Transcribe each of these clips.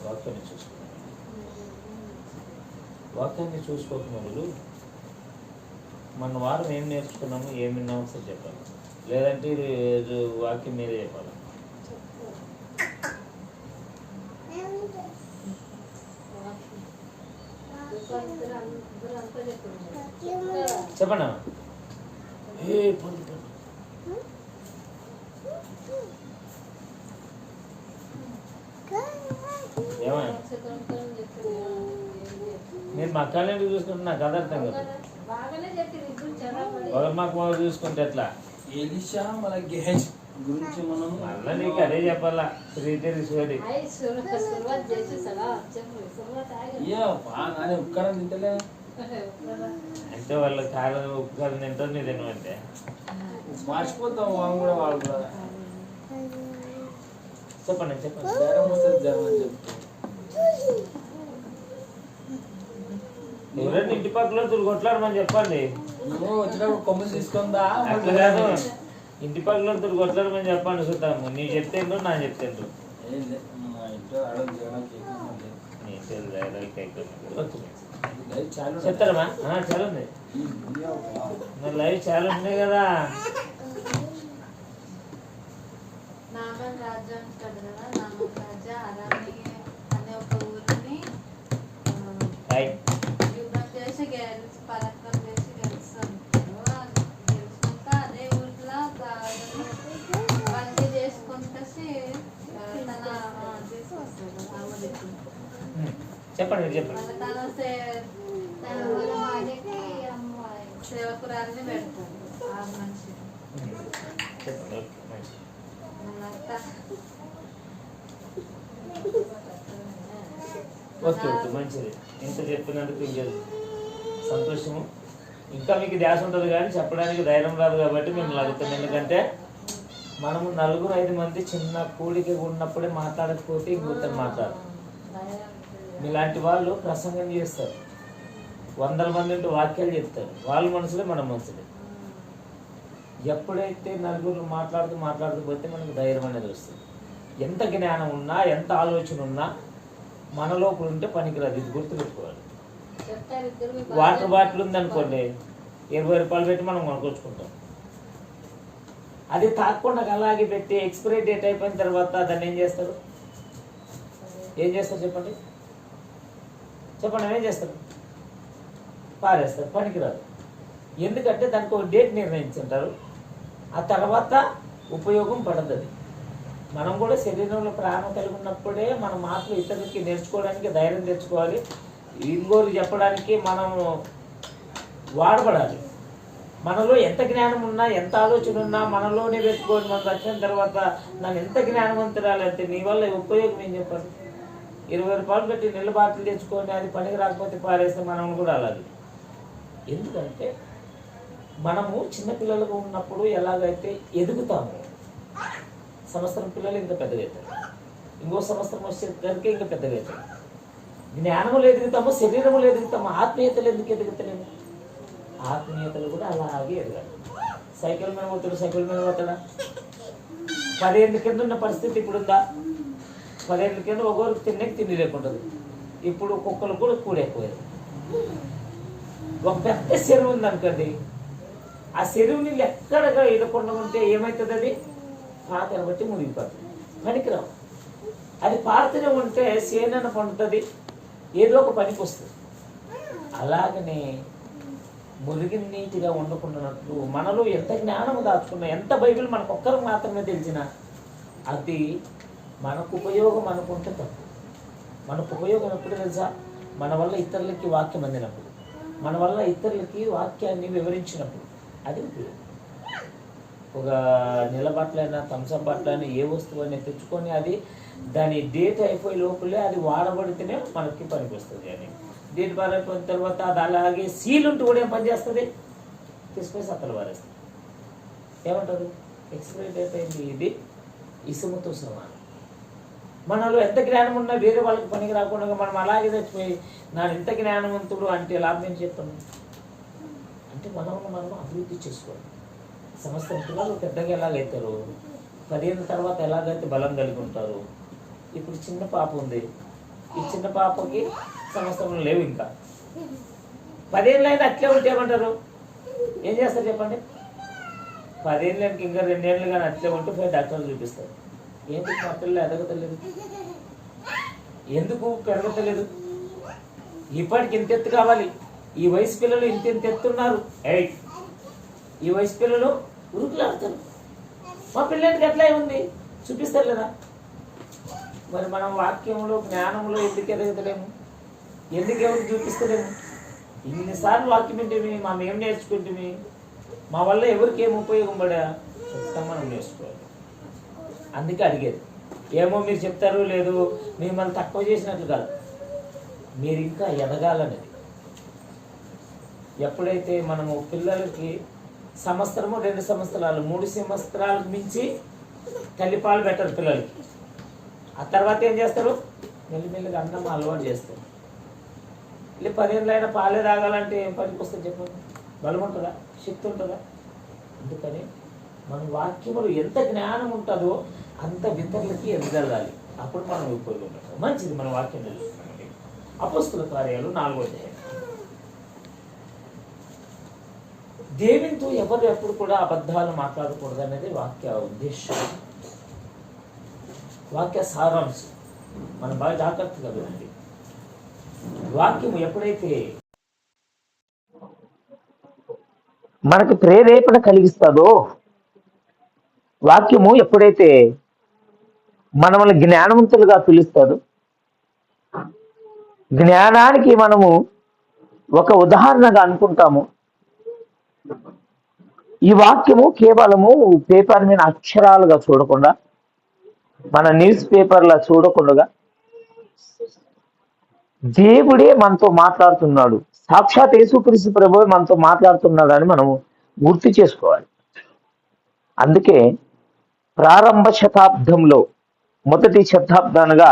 వాక్యాన్ని చూసుకున్నాను. వాక్యాన్ని చూసుకోక మొదలు మన వారం ఏం నేర్చుకున్నాము, ఏం విన్నామో ఒకసారి చెప్పాలి. లేదంటే ఈరోజు వాక్యం మీదే చెప్పాలి. చెప్పండి. ఏమన్నా నేను మా అక్కని చూసుకుంటే నాకు కథ అర్థం కదా. ఒకరు మాకు చూసుకుంటే ఎట్లా ఎలీషా మన గెహజ్ గురించి మనం మళ్ళీ నీకు అదే చెప్పాలా. శ్రీదేవి ఉక్కరం తింటలే అంటే వాళ్ళ కాలం ఉప్పుకారం తింటారు, నీ తినమంటే మర్చిపోతాం. వాళ్ళు కూడా వాళ్ళు కూడా చెప్పండి చెప్పండి. జ్వరం వస్తుంది, జ్వరం అని చెప్తాం. ఎవరైనా ఇంటి పక్కల కొట్లాడమని చెప్పండి. నువ్వు వచ్చినప్పుడు కొమ్ములు తీసుకుందా అట్లా కాదు, ఇంటి పక్కల కొట్లాడమని చెప్పండి. చూద్దాము. నీ చెప్తేండ్రు నా చెప్తేండ్రు చెప్తారమ్మా. చాలా ఉంది, లైవ్ చాలా ఉన్నాయి కదా. నామన్ రాజ్యం ఉంటాడు కదా, నామన్ రాజా అలానే అనే ఒక ఊరిని యుద్ధం చేసి పరాక్రమం చేసి గెలుస్తాను. గెలుచుకుంటా అదే ఊర్లో బందీ చేసుకుంటే తన తీసుకొస్తాడు. చెప్పండి చెప్పండి. తన వాళ్ళ భార్యకి సేవకురాలని పెడతాడు ఆ మనిషి. ఓకే ఓకే మంచిది. ఇంత చెప్పినందుకు ఇంకా సంతోషము. ఇంకా మీకు ధ్యాస ఉంటుంది కానీ చెప్పడానికి ధైర్యం రాదు కాబట్టి మేము అడుగుతాం. ఎందుకంటే మనము 4-5 మంది చిన్న కూడికి ఉన్నప్పుడే మాట్లాడకపోతే ఇంకొకరు మాట్లాడరు. మీలాంటి వాళ్ళు ప్రసంగం చేస్తారు, 100 మంది ఉంటే వాక్యాలు చెప్తారు. వాళ్ళ మనసులే మన మనసులే. ఎప్పుడైతే నలుగురు మాట్లాడుతూ పోతే మనకు ధైర్యం అనేది వస్తుంది. ఎంత జ్ఞానం ఉన్నా, ఎంత ఆలోచన ఉన్నా మన లోపల ఉంటే పనికిరాదు. ఇది గుర్తుపెట్టుకోవాలి. వాటర్ బాటిల్ ఉందనుకోండి, 20 రూపాయలు పెట్టి మనం కొనుక్కొచ్చుకుంటాం. అది తాకుండా అలాగే పెట్టి ఎక్స్పైరీ డేట్ అయిపోయిన తర్వాత దాన్ని ఏం చేస్తారు చెప్పండి ఏం చేస్తారు? పారేస్తారు. పనికిరాదు. ఎందుకంటే దానికి ఒక డేట్ నిర్ణయించుంటారు. ఆ తర్వాత ఉపయోగం పడదు. అది మనం కూడా శరీరంలో ప్రాణం కలిగి ఉన్నప్పుడే మన మాటలు ఇతరులకి నేర్చుకోవడానికి ధైర్యం తెచ్చుకోవాలి. ఇంకోరు చెప్పడానికి మనం వాడబడాలి. మనలో ఎంత జ్ఞానం ఉన్నా, ఎంత ఆలోచన ఉన్నా మనలోనే పెట్టుకోవాలి. మనం వచ్చిన తర్వాత నన్ను ఎంత జ్ఞానవంతురాలంటే నీ వల్ల ఉపయోగం ఏం చెప్పండి? 20 రూపాయలు పెట్టి నీళ్ళ బాటిల్ తెచ్చుకొని అది పనికి రాకపోతే పారేస్తే మనం కూడా అలాగే. ఎందుకంటే మనము చిన్నపిల్లలుగా ఉన్నప్పుడు ఎలాగైతే ఎదుగుతాము, సంవత్సరం పిల్లలు ఇంకా పెద్దగా అవుతారు, ఇంకో సంవత్సరం వచ్చేసరికి ఇంకా పెద్దగా అవుతారు. జ్ఞానములు ఎదుగుతాము, శరీరములు ఎదుగుతాము, ఆత్మీయతలు ఎందుకు ఎదుగుతలేము? ఆత్మీయతలు కూడా అలాగే ఎదగాలి. సైకిల్ మీద పోతాడా? 10 ఏళ్ళ కింద ఉన్న పరిస్థితి ఇప్పుడు ఉందా? 10 ఏళ్ళ కింద ఒకరికి తిండి లేకుంటుంది. ఇప్పుడు కుక్కలు కూడా కూడైపోయారు. ఒక పెద్ద చెరువు ఉందనుకోండి, ఆ చెరువు నీళ్ళు ఎక్కడగా ఇడకుండా ఉంటే ఏమవుతుంది? అది పాతను బట్టి మునిగిపోతుంది, పనికిరావు. అది పారుతూనే ఉంటే సేనన్న పండుతుంది, ఏదో ఒక పనికి వస్తుంది. అలాగనే మురిగి నీటిగా ఉండకుండానట్లు మనలో ఎంత జ్ఞానం దాచుకున్నా, ఎంత బైబిల్ మనకు ఒక్కరికి మాత్రమే తెలిసినా అది మనకు ఉపయోగం అనుకుంటే తప్పు. మనకు ఉపయోగం ఎప్పుడు తెలుసా? మన వల్ల ఇతరులకి వాక్యం అందినప్పుడు, మన వల్ల ఇతరులకి వాక్యాన్ని వివరించినప్పుడు అది ఉపయోగం. ఒక నీళ్ళ బాటలైనా, థమ్సప్ బాటలైనా, ఏ వస్తువు అయినా తెచ్చుకొని అది దాని డేట్ అయిపోయే లోపలే అది వాడబడితేనే మనకి పనికి వస్తుంది. అని డేట్ పారైపోయిన తర్వాత అది అలాగే సీల్ ఉంటూ కూడా ఏం పని చేస్తుంది? తీసుకొని అతలు వారేస్తుంది. ఏమంటారు? ఎక్స్పైరీ డేట్ అయింది. ఇది ఇసుముతో సమానం. మనలో ఎంత జ్ఞానం ఉన్నా వేరే వాళ్ళకి పనికి రాకుండా మనం అలాగే తెచ్చిపోయి నా ఎంత జ్ఞానవంతుడు అంటే లాభం ఏం చెప్పాను? అంటే మనం అభివృద్ధి చేసుకోవాలి. సంవత్సరం పిల్లలు పెద్దగా ఎలాగైతారు, 10 ఏళ్ళ తర్వాత ఎలాగైతే బలం కలిగి ఉంటారు. ఇప్పుడు చిన్న పాప ఉంది, ఈ చిన్న పాపకి సంవత్సరం లేవు, ఇంకా 10 ఏళ్ళైనా అట్లే ఉంటే ఏమంటారు? ఏం చేస్తారు చెప్పండి? 10 ఏళ్ళకి ఇంకా 2 ఏళ్ళు కానీ అట్లే ఉంటే పోయి డాక్టర్లు చూపిస్తారు. ఎందుకు మా పిల్లలు ఎదగతలేదు? ఎందుకు పెరగతలేదు? ఇప్పటికి ఇంత ఎత్తు కావాలి. ఈ వయసు పిల్లలు ఇంత ఎత్తున్నారు. ఈ వయసు పిల్లలు ఉరుకులాడుతారు. మా పిల్లలకి ఎట్లా ఉంది చూపిస్తారు కదా. మరి మనం వాక్యంలో జ్ఞానంలో ఎందుకు ఎదగతలేము? ఎందుకు ఎవరికి చూపిస్తలేము? ఇన్నిసార్లు వాక్యం వింటేమి, మనం ఏం నేర్చుకుంటేమి, మా వల్ల ఎవరికి ఏం ఉపయోగం పడా ఖచ్చితంగా మనం నేర్చుకోవాలి. అందుకే అడిగేది. ఏమో మీరు చెప్తారు లేదు, మిమ్మల్ని తక్కువ చేసినట్లు కాదు, మీరు ఇంకా ఎదగాలనేది. ఎప్పుడైతే మనము పిల్లలకి సంవత్సరము 2 సంవత్సరాలు 3 సంవత్సరాలకు మించి తల్లిపాలు పెట్టరు పిల్లలకి. ఆ తర్వాత ఏం చేస్తారు? మెల్లిమెల్లిగా అన్నం అలవాటు చేస్తారు. ఇలా 10 ఏళ్ళైనా పాలే తాగాలంటే ఏం పనికి వస్తుంది చెప్పండి? బలం ఉంటుందా? శక్తి ఉంటుందా? అందుకని మన వాక్యములు ఎంత జ్ఞానం ఉంటుందో అంత ఇతరులకి ఎదగలగాలి. అప్పుడు మనం ఉపయోగపడతాం. మంచిది. మన వాక్యం తెలుస్తున్నామండి. అపోస్తుల కార్యాలు 4వ అధ్యాయం. దేవునితో ఎవరు ఎప్పుడు కూడా అబద్ధాలు మాట్లాడకూడదు అనేది వాక్య ఉద్దేశం, వాక్య సారాంశం. మనం బాగా జాగ్రత్తగా వినండి. వాక్యము ఎప్పుడైతే మనకు ప్రేరేపణ కలిగిస్తుందో, వాక్యము ఎప్పుడైతే మనల్ని జ్ఞానవంతులుగా పిలుస్తుందో, జ్ఞానానికి మనము ఒక ఉదాహరణగా అనుకుంటాము. ఈ వాక్యము కేవలము పేపర్ మీద అక్షరాలుగా చూడకుండా, మన న్యూస్ పేపర్లా చూడకుండా దేవుడే మనతో మాట్లాడుతున్నాడు, సాక్షాత్ యేసుక్రీస్తు ప్రభువే మనతో మాట్లాడుతున్నాడు అని మనము గుర్తు చేసుకోవాలి. అందుకే ప్రారంభ శతాబ్దంలో, మొదటి శతాబ్దాలుగా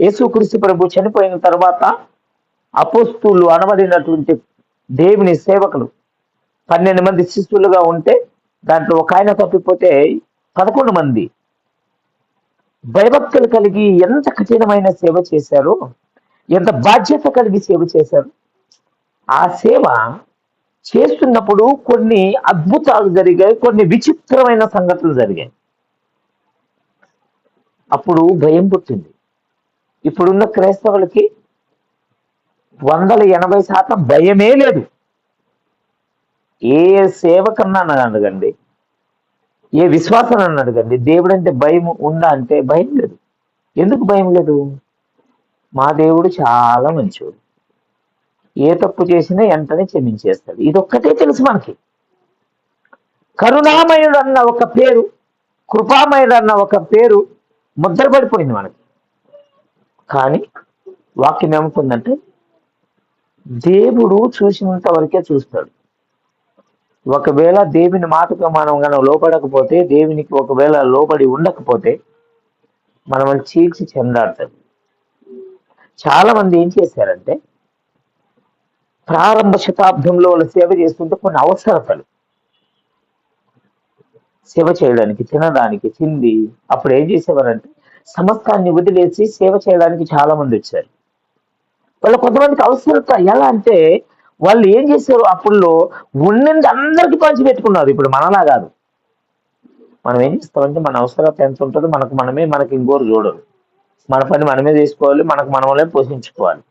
యేసుక్రీస్తు ప్రభు చనిపోయిన తర్వాత అపోస్తులు అనబడినటువంటి దేవుని సేవకులు 12 మంది శిష్యులుగా ఉంటే దాంట్లో ఒక ఆయన తప్పిపోతే 11 మంది భయభక్తులు కలిగి ఎంత కఠినమైన సేవ చేశారో, ఎంత బాధ్యత కలిగి సేవ చేశారు. ఆ సేవ చేస్తున్నప్పుడు కొన్ని అద్భుతాలు జరిగాయి, కొన్ని విచిత్రమైన సంగతులు జరిగాయి. అప్పుడు భయం పుట్టింది. ఇప్పుడున్న క్రైస్తవులకి 180% భయమే లేదు. ఏ సేవకన్నా అడగండి, ఏ విశ్వాసం అడగండి, దేవుడు అంటే భయం ఉందా అంటే భయం లేదు. ఎందుకు భయం లేదు? మా దేవుడు చాలా మంచివాడు, ఏ తప్పు చేసినా వెంటనే క్షమించేస్తాడు. ఇదొక్కటే తెలుసు మనకి. కరుణామయుడు అన్న ఒక పేరు, కృపామయుడు అన్న ఒక పేరు ముద్రపడిపోయింది మనకి. కానీ వాక్యం ఏమవుతుందంటే దేవుడు చూసినంత వరకే చూస్తాడు. ఒకవేళ దేవుని మాటకు మనం కనుక లోపడకపోతే, దేవునికి ఒకవేళ లోబడి ఉండకపోతే మనల్ని చీల్చి చెందాడుతాడు. చాలా మంది ఏం చేశారంటే ప్రారంభ శతాబ్దంలో వాళ్ళు సేవ చేస్తుంటే కొన్ని అవసరతలు, సేవ చేయడానికి, తినడానికి, తిండి, అప్పుడు ఏం చేసేవారంటే సమస్తాన్ని వదిలేసి సేవ చేయడానికి చాలా మంది వచ్చారు. వాళ్ళు కొంతమందికి అవసరత ఎలా అంటే వాళ్ళు ఏం చేశారు, అప్పుడులో ఉన్నది అందరికీ పంచి పెట్టుకున్నారు. ఇప్పుడు మనలా కాదు. మనం ఏం చేస్తామంటే మన అవసరత ఎంత ఉంటుందో మనకి ఇంకోరు చూడరు. మన పని మనమే చేసుకోవాలి, మనమే పోషించుకోవాలి.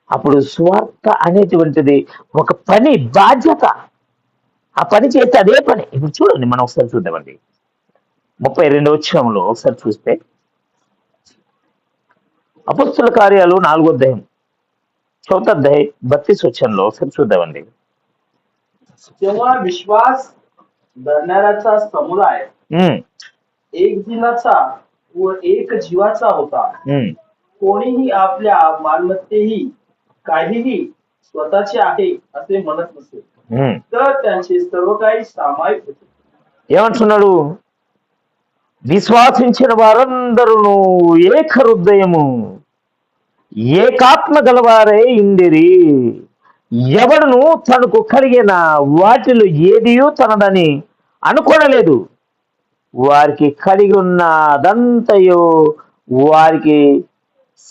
అప్పుడు స్వార్థ అనేటువంటిది ఒక పని, బాధ్యత. ఆ పని చేస్తే అదే పని. ఇప్పుడు చూడండి, మనం ఒకసారి చూద్దామండి. 32వ వచనంలో ఒకసారి చూస్తే, అపోస్తుల కార్యాలు 4వ అధ్యాయం 4th अध्याय 32 वचनలో ఒకసారి చూద్దామండి. तेव्हा विश्वास धरणाऱ्याचा समुदाय एक दिनाचा व एक जीवाचा होता. कोणीही आपल्या मालमत्तेही काहीही स्वतःचे आहे असे म्हणत नसे, तर त्यांचे सर्व काही सामायिक होते. ఏమంటున్నాడు? విశ్వాసించిన వారందరూ ఏక హృదయము ఏకాత్మ గలవారై ఇండిరి. ఎవడును తనకు కలిగిన వాటిలో ఏదియూ తనదని అనుకోనలేదు. వారికి కలిగి ఉన్నదంతయో వారికి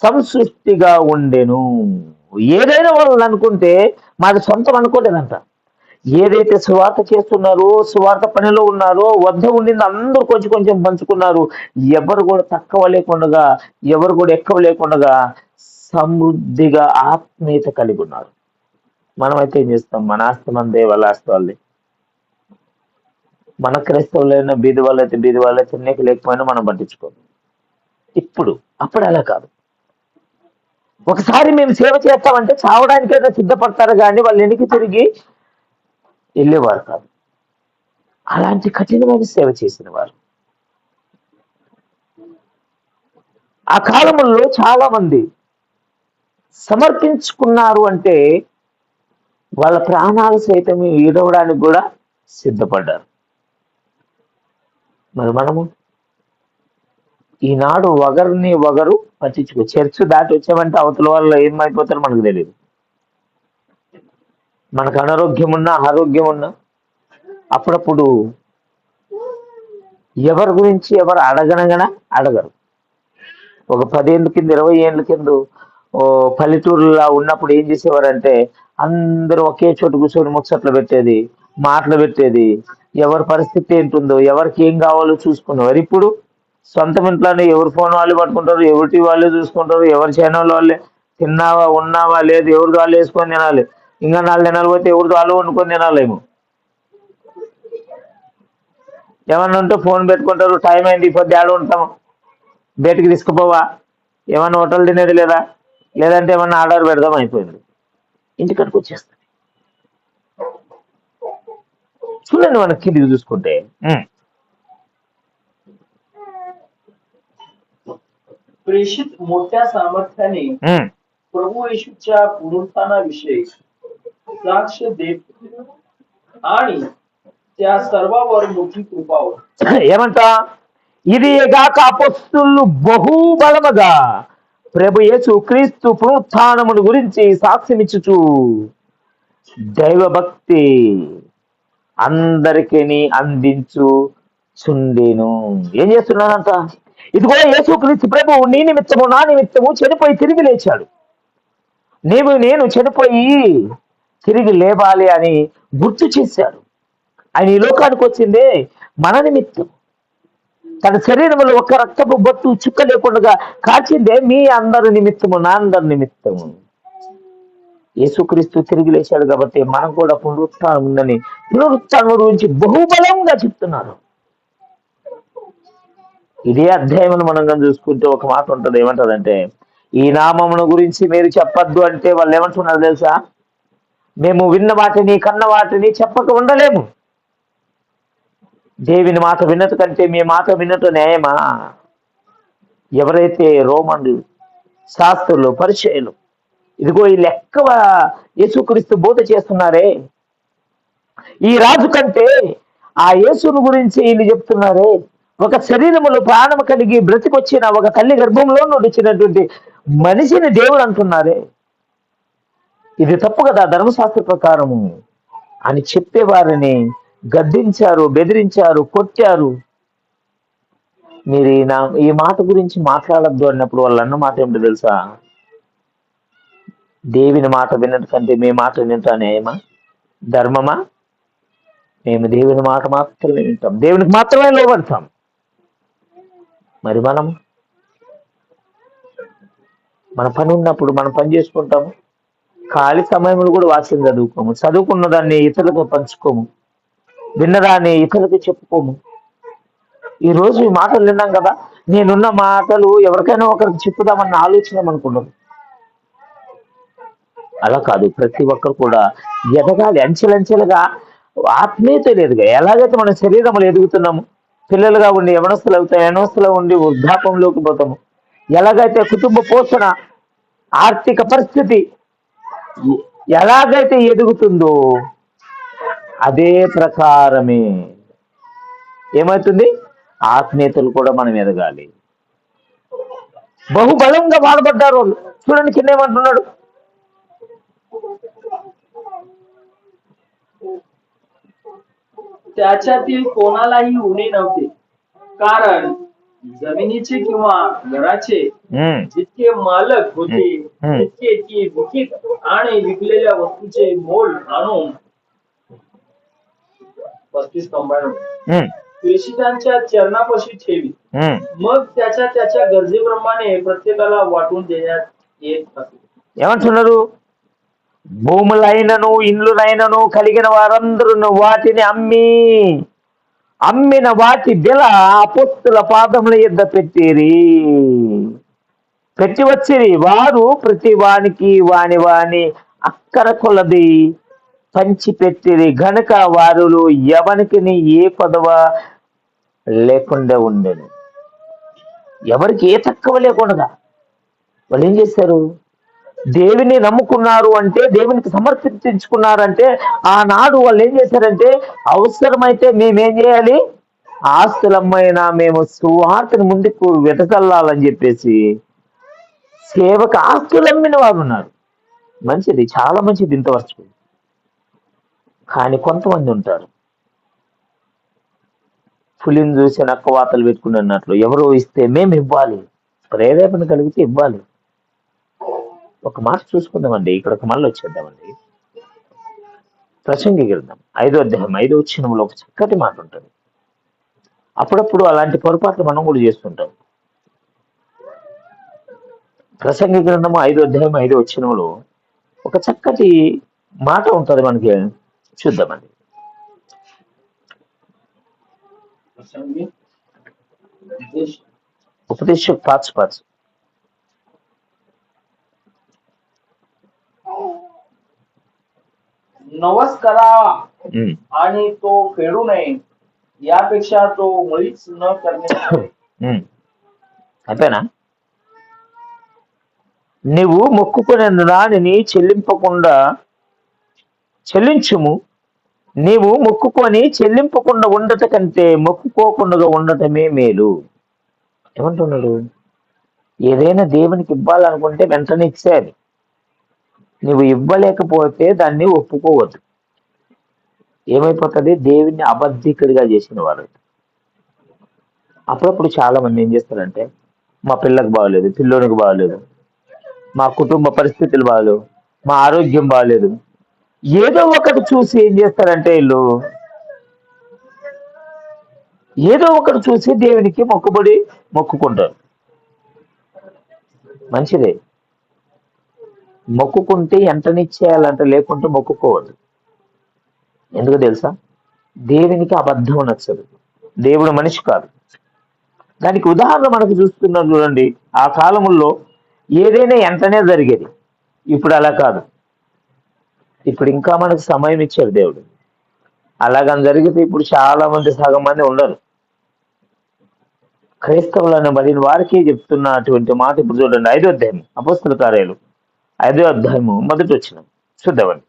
సంసృష్టిగా ఉండెను. ఏదైనా వాళ్ళు అనుకుంటే మాది సొంతం అనుకోలేదంట. ఏదైతే సువార్త చేస్తున్నారో, సువార్త పనిలో ఉన్నారో, వద్ద ఉండింది అందరూ కొంచెం కొంచెం పంచుకున్నారు. ఎవరు కూడా తక్కువ లేకుండా, ఎవరు కూడా ఎక్కువ లేకుండా సమృద్ధిగా ఆత్మీయత కలిగి ఉన్నారు. మనమైతే ఏం చేస్తాం? మన ఆస్తి మనదే, వాళ్ళ ఆస్తి వాళ్ళది. మన క్రైస్తవులైన బీది వాళ్ళైతే బీది వాళ్ళైతే నీకు లేకపోయినా మనం పట్టించుకోం. అప్పుడు అలా కాదు. ఒకసారి మేము సేవ చేస్తామంటే చావడానికైనా సిద్ధపడతారు కానీ వాళ్ళు వెనక్కి తిరిగి వెళ్ళేవారు కాదు. అలాంటి కఠినమైన సేవ చేసిన వారు. ఆ కాలంలో చాలా మంది సమర్పించుకున్నారు అంటే వాళ్ళ ప్రాణాలు సైతం ఈడవడానికి కూడా సిద్ధపడ్డారు. మరి మనము ఈనాడు ఒకరిని ఒకరు పట్టించుకో, చర్చ్ దాటి వచ్చామంటే అవతల వాళ్ళు ఏమైపోతారో మనకు తెలియదు. మనకు అనారోగ్యం ఉన్నా, ఆరోగ్యం ఉన్నా అప్పుడప్పుడు ఎవరి గురించి ఎవరు అడగనగానే అడగరు. ఒక 10 ఏళ్ళ కింద, 20 ఏళ్ళ కింద పల్లెటూరులో ఉన్నప్పుడు ఏం చేసేవారంటే అందరూ ఒకే చోటు కూర్చొని ముచ్చట్లు పెట్టేది, మాటలు పెట్టేది, ఎవరి పరిస్థితి ఏంటుందో, ఎవరికి ఏం కావాలో చూసుకునేవారు. ఇప్పుడు సొంతం ఇంట్లోనే ఎవరి ఫోన్ వాళ్ళు పట్టుకుంటారు, ఎవరి వాళ్ళే చూసుకుంటారు, ఎవరి ఛానల్ వాళ్ళే. తిన్నావా, ఉన్నావా లేదు, ఎవరిది వాళ్ళు వేసుకొని తినాలి. ఇంకా 4 దినాలు పోతే ఎవరిది వాళ్ళు వండుకొని తినాలేమో. ఏమన్నా ఉంటే ఫోన్ పెట్టుకుంటారు, టైం అయింది ఇప్పుడు ఆడ ఉంటాము, బయటికి తీసుకుపోవా, ఏమన్నా హోటల్ తినేది లేదా, లేదంటే ఏమన్నా ఆర్డర్ పెడదాం, అయిపోయింది, ఇంటికడికి వచ్చేస్తుంది. చూడండి మన కిందికి చూసుకుంటే प्रेषित मोठ्या सामर्थ्याने प्रभू येशूच्या पुनरुत्थानाविषयी साक्ष देत आणि त्या सर्वावर मोठी कृपा होती. ఏమంట? ఇది గాక అపొస్తలులు బహుబలముగా ప్రభు యేసు క్రీస్తు పునరుత్థానమును గురించి సాక్ష్యమిచ్చుచు దైవభక్తి అందరికీ అందించుచుండెను. ఏం చేస్తున్నానంట? ఇదిగో యేసు క్రీస్తు ప్రభు నీ నిమిత్తము నా నిమిత్తము చనిపోయి తిరిగి లేచాడు. నేను చనిపోయి తిరిగి లేవాలి అని గుర్తు చేశాడు. ఆయన ఈ లోకానికి వచ్చిందే మన నిమిత్తం. తన శరీరంలో ఒక రక్తపు బొట్టు చుక్క లేకుండా కాల్చిందే మీ అందరి నిమిత్తము, నా అందరి నిమిత్తము. యేసుక్రీస్తు తిరిగి లేచాడు కాబట్టి మనం కూడా పునరుత్థానం ఉందని పునరుత్థానం గురించి బహుబలంగా చెప్తున్నారు. ఇదే అధ్యాయం మనం చూసుకుంటే ఒక మాట ఉంటుంది. ఏమంటదంటే, ఈ నామమును గురించి మీరు చెప్పద్దు అంటే వాళ్ళు ఏమంటున్నారు తెలుసా? మేము విన్న వాటిని, కన్న వాటిని చెప్పక ఉండలేము. దేవుని మాట విన్నట కంటే మీ మాట విన్నట న్యాయమా? ఎవరైతే రోమన్లు, శాస్త్రులు, పరిచయులు ఇదిగో ఈ లెక్క యేసుక్రీస్తు బోధ చేస్తున్నారే, ఈ రాజు కంటే ఆ యేసును గురించి వీళ్ళు చెప్తున్నారే, ఒక శరీరములో ప్రాణం కలిగి బ్రతికొచ్చిన ఒక తల్లి గర్భంలో నడిచినటువంటి మనిషిని దేవుడు అంటున్నారే, ఇది తప్పు కదా ధర్మశాస్త్ర ప్రకారము అని చెప్పేవారిని గద్దించారు, బెదిరించారు, కొట్టారు. మీరు ఈ మాట గురించి మాట్లాడద్దు అన్నప్పుడు వాళ్ళు అన్న మాట ఏమిటో తెలుసా? దేవుని మాట వినట కంటే మీ మాట వినటం న్యాయమా, ధర్మమా? మేము దేవుని మాట మాత్రమే వింటాం, దేవునికి మాత్రమే లోబడతాం. మరి మన పని ఉన్నప్పుడు మనం పని చేసుకుంటాము, ఖాళీ సమయంలో కూడా వాక్యం చదువుకోము, చదువుకున్న దాన్ని ఇతరులతో పంచుకోము, విన్నదాన్ని ఇతరులకు చెప్పుకోము. ఈ రోజు ఈ మాటలు విన్నాం కదా, నేనున్న మాటలు ఎవరికైనా ఒకరికి చెప్పుదామన్న ఆలోచన అనుకున్నాను. అలా కాదు, ప్రతి ఒక్కరు కూడా ఎదగాలి, అంచెలంచెలుగా ఆత్మీయత లేదుగా. ఎలాగైతే మన శరీరంలో ఎదుగుతున్నాము, పిల్లలుగా ఉండి యవనస్తులు అవుతాం, యవనస్తులు ఉండి వృద్ధాపంలోకి పోతాము, ఎలాగైతే కుటుంబ పోషణ, ఆర్థిక పరిస్థితి ఎలాగైతే ఎదుగుతుందో అదే ప్రకారమే ఏమవుతుంది, ఆత్మీయతలు కూడా మనం ఎదగాలి. బహుబలంగా వాడబడ్డారు వాళ్ళు. చూడండి కింద ఏమంటున్నాడు? त्याच्यातील कोणालाही उणे नव्हते, कारण जमिनीचे किंवा घराचे हम्म, जितके मालक होते हम्म. तितके ती विकित आणि विकलेल्या वस्तूचे मोल आणून 35-92 हम्म, प्रेषितांच्या चरणापाशी ठेवी. हम्म. मग त्याच्या गरजेप्रमाणे प्रत्येकाला वाटून देण्यात येत असे. ఏమంటున్నారు? భూములైనను ఇండ్లునైనను కలిగిన వారందరూ వాటిని అమ్మిన వాటి వెల అపోస్తుల పాదముల యొద్ద పెట్టి వచ్చిరి. వారు ప్రతి వానికి వాని అక్కర కొలది పంచిపెట్టిరి గనుక వారిలో ఎవరికి ఏ కొదవ లేకుండా ఉండెను. ఎవరికి ఏ తక్కువ లేకుండా వాళ్ళు ఏం చేశారు? దేవుని నమ్ముకున్నారు అంటే, దేవునికి సమర్పించుకున్నారంటే, ఆనాడు వాళ్ళు ఏం చేశారంటే, అవసరమైతే మేమేం చేయాలి, ఆస్తులమ్మైనా మేము సువార్తని ముందుకు వెతకల్లాలని చెప్పేసి సేవకు ఆస్తులు అమ్మిన వారు ఉన్నారు. మంచిది, చాలా మంచిది ఇంతవరకు. కానీ కొంతమంది ఉంటారు, పులిని చూసి నక్క వాతలు పెట్టుకుని అన్నట్లు ఎవరో ఇస్తే మేము ఇవ్వాలి, ప్రేరేపణ కలిగితే ఇవ్వాలి. ఒక మాట చూసుకుందామండి, ఇక్కడికి మళ్ళీ వచ్చేద్దామండి. ప్రసంగి గ్రంథం 5వ అధ్యాయం 5వ వచనంలో ఒక చక్కటి మాట ఉంటుంది. అప్పుడప్పుడు అలాంటి పొరపాట్లు మనం కూడా చేస్తుంటాం. ప్రసంగి గ్రంథం 5వ అధ్యాయం 5వ వచనంలో ఒక చక్కటి మాట ఉంటుంది, మనకి చూద్దామండి. उपदेश 5:5 नवस करावा आणि तो फेडू नये, यापेक्षा तो मुळीच न करणे. అంతేనా? నువ్వు మొక్కుకున్న దానిని చెల్లించుము. నీవు మొక్కుకొని చెల్లింపకుండా ఉండట కంటే మొక్కుకోకుండా ఉండటమే మేలు. ఏమంటున్నాడు? ఏదైనా దేవునికి ఇవ్వాలనుకుంటే వెంటనే ఇచ్చేయాలి. నువ్వు ఇవ్వలేకపోతే దాన్ని ఒప్పుకోవద్దు. ఏమైపోతుంది? దేవుణ్ణి అబద్ధికుడిగా చేసిన వారు. అప్పుడప్పుడు చాలా మంది ఏం చేస్తారంటే, మా పిల్లకి బాగలేదు, పిల్లోనికి బాగలేదు, మా కుటుంబ పరిస్థితులు బాగలేవు, మా ఆరోగ్యం బాగలేదు, ఏదో ఒకటి చూసి ఏం చేస్తారంటే వీళ్ళు ఏదో ఒకటి చూసి దేవునికి మొక్కుకుంటారు. మంచిదే, మొక్కుకుంటే వెంటనిచ్చేయాలంట, లేకుంటే మొక్కుకోవద్దు. ఎందుకు తెలుసా? దేవునికి అబద్ధం నచ్చదు. దేవుడు మనిషి కాదు. దానికి ఉదాహరణ మనకు చూస్తున్నాం చూడండి. ఆ కాలంలో ఏదైనా వెంటనే జరిగేది, ఇప్పుడు అలా కాదు. ఇప్పుడు ఇంకా మనకు సమయం ఇచ్చాడు దేవుడు. అలాగని జరిగితే ఇప్పుడు చాలా మంది, సగం మంది ఉండరు. క్రైస్తవులను బడిన వారికి చెప్తున్నటువంటి మాట ఇప్పుడు చూడండి. 5వ అధ్యాయం అపోస్తల కార్యాలు 5వ అధ్యాయము 1వ వచనం చూద్దామండి.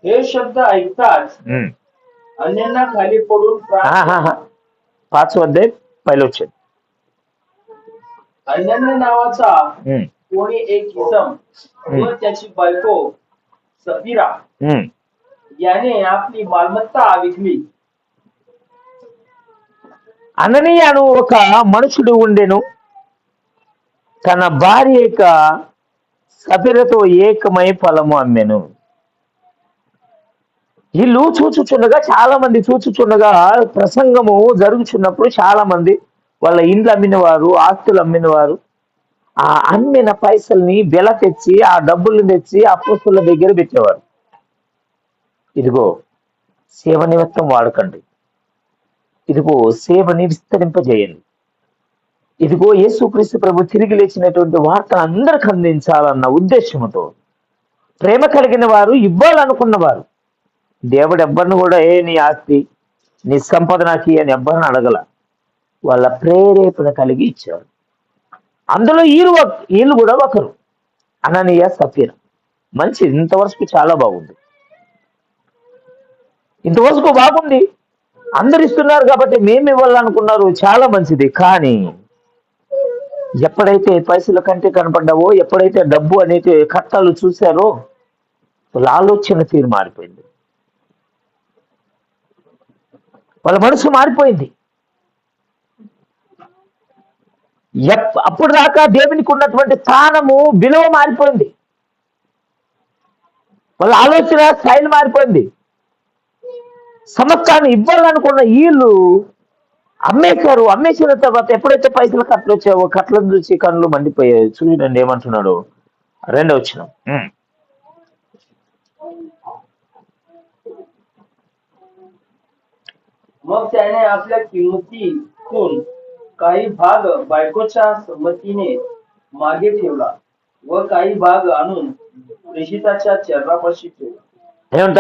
हे शब्द ऐकताच अन्यांना खाली पडून 5వ अध्याय 1వ वचन. अन्यान्य नावाचा कोणी एक इसम व त्याची बायको सफीरा याने आपली मालमत्ता विकली. అననీయ అను ఒక మనుషుడు ఉండెను. తన భార్య సఫీరతో ఏకమై పొలము అమ్మెను. ఇల్లు చూచుచుండగా, చాలా మంది చూచుచుండగా, ప్రసంగము జరుగుచున్నప్పుడు చాలా మంది వాళ్ళ ఇండ్లు అమ్మిన వారు, ఆస్తులు అమ్మిన వారు, ఆ అమ్మిన పైసల్ని వెల తెచ్చి, ఆ డబ్బుల్ని తెచ్చి అపోస్తుల దగ్గర పెట్టేవారు. ఇదిగో సేవ నిమిత్తం వాడకండి, ఇదిగో సేవని విస్తరింపజేయండి, ఇదిగో యేసుక్రీస్తు ప్రభు తిరిగి లేచినటువంటి వార్తను అందరికి అందించాలన్న ఉద్దేశంతో ప్రేమ కలిగిన వారు, ఇవ్వాలనుకున్నవారు, దేవుడు ఎవ్వరిని కూడా నీ ఆస్తి, నీ సంపద నాకి అని ఎవ్వరిని అడగల. వాళ్ళ ప్రేరేపణ కలిగి ఇచ్చారు. అందులో వీళ్ళు కూడా ఒకరు, అననీయ సఫీరా. మంచిది, ఇంతవరకు చాలా బాగుంది. ఇంతవరకు బాగుంది, అందరు ఇస్తున్నారు కాబట్టి మేము ఇవ్వాలనుకున్నారు, చాలా మంచిది. కానీ ఎప్పుడైతే పైసల కంటే కనపడ్డావో, ఎప్పుడైతే డబ్బు అనేది కట్టాలు చూశారో, వాళ్ళ ఆలోచన తీరు మారిపోయింది. వాళ్ళ మనసు మారిపోయింది. అప్పుడు దాకా దేవునికి ఉన్నటువంటి స్థానము, విలువ మారిపోయింది. వాళ్ళ ఆలోచన స్టైల్ మారిపోయింది. సమస్తాన్ని ఇవ్వాలనుకున్న వీళ్ళు అమ్మేశారు. అమ్మేసిన తర్వాత ఎప్పుడైతే పైసలు కట్టలు వచ్చావో కట్లను చూసి కళ్ళు మండిపోయాయి. చూడండి ఏమంటున్నాడు 2వ వచనం. मग त्याने आपल्या किंमतीतून काही भाग बायकोच्या संमतीने मागे ठेवला व काही भाग आणून प्रेषिताच्या चरणापाशी ठेवला. ఏమంట,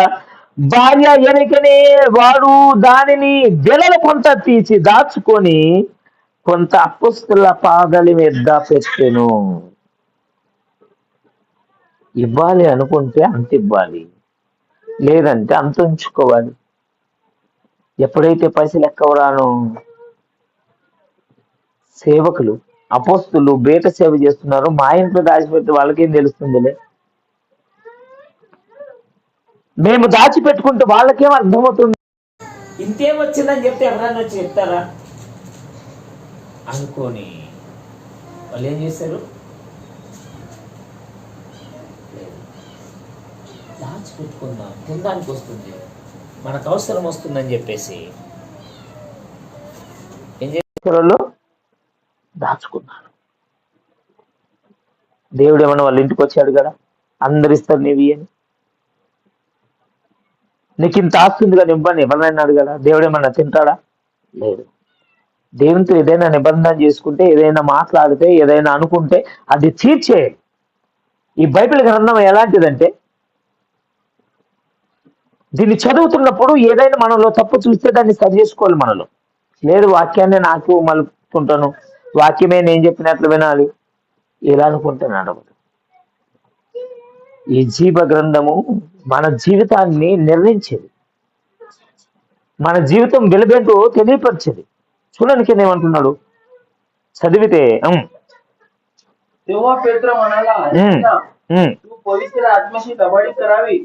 భార్య ఎనకనే వాడు దానిని వెలలు కొంత తీసి దాచుకొని కొంత అపుస్తుల పాదలి మీద పెట్టెను. ఇవ్వాలి అనుకుంటే అంత ఇవ్వాలి, లేదంటే అంత ఉంచుకోవాలి. ఎప్పుడైతే పైసలు ఎక్కవరాను సేవకులు, అపోస్తులు బేట సేవ చేస్తున్నారు, మా ఇంట్లో దాచిపెట్టి వాళ్ళకేం తెలుస్తుందిలే, మేము దాచిపెట్టుకుంటే వాళ్ళకేం అర్థమవుతుంది. ఇంతేం వచ్చిందని చెప్తే ఎవరన్నా వచ్చి చెప్తారా అనుకోని వాళ్ళు ఏం చేశారు? దాచిపెట్టుకుందాం, తినడానికి వస్తుంది, మనకు అవసరం వస్తుందని చెప్పేసి ఏం వాళ్ళు దాచుకున్నారు. దేవుడు ఏమన్నా వాళ్ళ ఇంటికి వచ్చాడు కదా, అందరు ఇస్తారు నీవి అని, నీకు ఇంత ఆస్తుంది కదా ఇవ్వని ఎవరినైనా అడగాడా? దేవుడు ఏమన్నా తింటాడా? లేదు. దేవునితో ఏదైనా నిబంధన చేసుకుంటే, ఏదైనా మాట్లాడితే, ఏదైనా అనుకుంటే అది తీర్చే. ఈ బైబిల్ గ్రంథం ఎలాంటిదంటే, దీన్ని చదువుతున్నప్పుడు ఏదైనా మనలో తప్పు చూస్తే దాన్ని సరి చేసుకోవాలి మనలో. లేదు వాక్యాన్ని నాకు మలుపుకుంటాను, వాక్యమే నేను చెప్పినట్లు వినాలి, ఇలా అనుకుంటే నడవదు. ఈ జీవ గ్రంథము మన జీవితాన్ని నిర్ణయించేది, మన జీవితం వెలుగేంటో తెలియపరిచేది. చూడండి కింద ఏమంటున్నాడు చదివితే. तेव्हा पेत्र म्हणाला, "हरिणा, तू पवित्र आत्म्याशी लबाडी करावी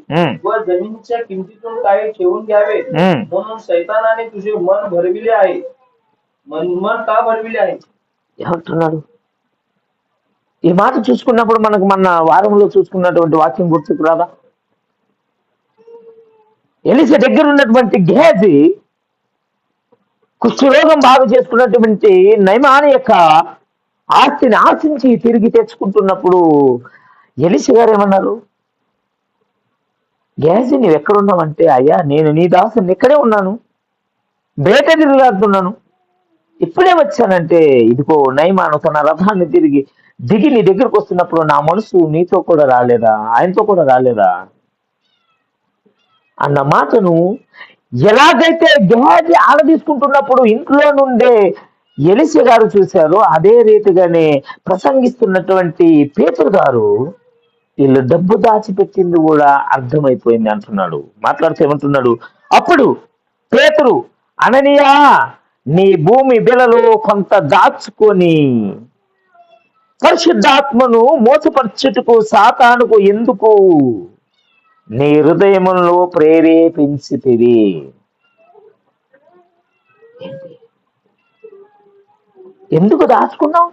व जमिनीच्या किमतीतून काही ठेवून घ्यावे म्हणून सैतानाने तुझे मन भरविले आहे. मन का भरविले आहे?" ఏమంటున్నాడు? ఈ మాట చూసుకున్నప్పుడు మనకు మన వారంలో చూసుకున్నటువంటి వాక్యం గుర్తుకు రాదా? ఎలీషా దగ్గర ఉన్నటువంటి గేహజీ కుష్ఠరోగం బాగు చేసుకున్నటువంటి నయమాను యొక్క ఆస్తిని ఆశించి తిరిగి తెచ్చుకుంటున్నప్పుడు ఎలీషా గారు ఏమన్నారు? గేహజీ నువ్వు ఎక్కడున్నావంటే, అయ్యా నేను నీ దాసుని ఇక్కడే ఉన్నాను, బయట తిరిగాడుతున్నాను, ఇప్పుడే వచ్చానంటే, ఇదిగో నయమాను తన రథాన్ని దిగి నీ దగ్గరకు వస్తున్నప్పుడు నా మనసు నీతో కూడా రాలేదా, ఆయనతో కూడా రాలేదా అన్న మాటను ఎలాగైతే గేహజీ ఆడదీసుకుంటున్నప్పుడు ఇంట్లో నుండే ఎలీషా గారు చూశారో, అదే రీతిగానే ప్రసంగిస్తున్నటువంటి పేతురు గారు వీళ్ళు డబ్బు దాచిపెట్టింది కూడా అర్థమైపోయింది అంటున్నాడు. మాట్లాడుతూ ఏమంటున్నాడు? అప్పుడు పేతురు, అననీయా, నీ భూమి బిలలో కొంత దాచుకొని పరిశుద్ధాత్మను మోసపరచుటకు సాతానుకు ఎందుకు నీ హృదయములో ప్రేరేపించితివి? ఎందుకు దాచుకున్నావు?